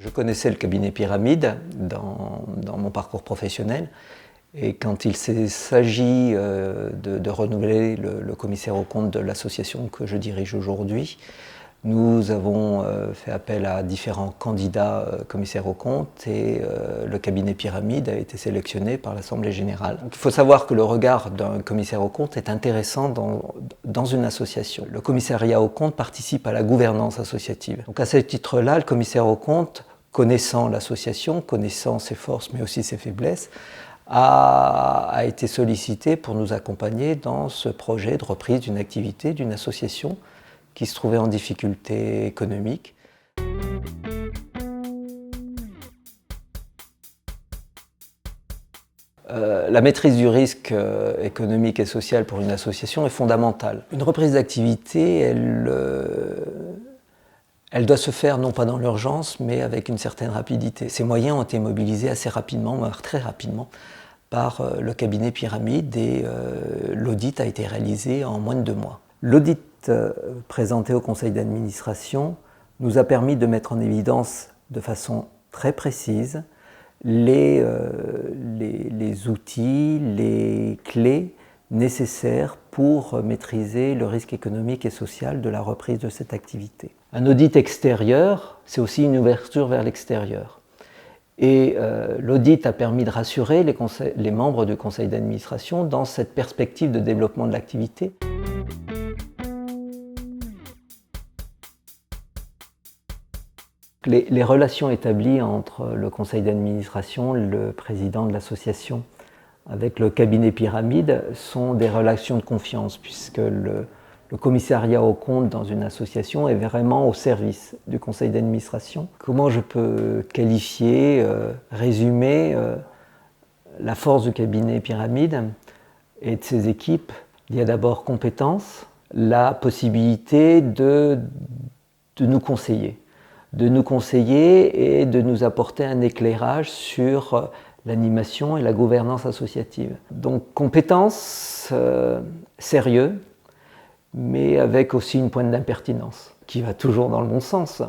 Je connaissais le cabinet Pyramide dans mon parcours professionnel et quand il s'agit de renouveler le commissaire aux comptes de l'association que je dirige aujourd'hui, nous avons fait appel à différents candidats commissaires aux comptes et le cabinet Pyramide a été sélectionné par l'Assemblée générale. Donc, il faut savoir que le regard d'un commissaire aux comptes est intéressant dans une association. Le commissariat aux comptes participe à la gouvernance associative. Donc à ce titre-là, le commissaire aux comptes, connaissant l'association, connaissant ses forces mais aussi ses faiblesses, a été sollicité pour nous accompagner dans ce projet de reprise d'une activité d'une association qui se trouvait en difficulté économique. La maîtrise du risque économique et social pour une association est fondamentale. Une reprise d'activité, elle doit se faire non pas dans l'urgence, mais avec une certaine rapidité. Ces moyens ont été mobilisés assez rapidement, voire très rapidement, par le cabinet Pyramide et l'audit a été réalisé en moins de 2 mois. L'audit présenté au conseil d'administration nous a permis de mettre en évidence de façon très précise les outils, les clés nécessaires pour maîtriser le risque économique et social de la reprise de cette activité. Un audit extérieur, c'est aussi une ouverture vers l'extérieur. Et l'audit a permis de rassurer les membres du conseil d'administration dans cette perspective de développement de l'activité. Les relations établies entre le conseil d'administration, le président de l'association, avec le cabinet Pyramide sont des relations de confiance puisque le commissariat aux comptes dans une association est vraiment au service du conseil d'administration. Comment je peux qualifier, résumer la force du cabinet Pyramide et de ses équipes? Il y a d'abord compétence, la possibilité de nous conseiller et de nous apporter un éclairage sur l'animation et la gouvernance associative. Donc compétence, sérieux, mais avec aussi une pointe d'impertinence, qui va toujours dans le bon sens.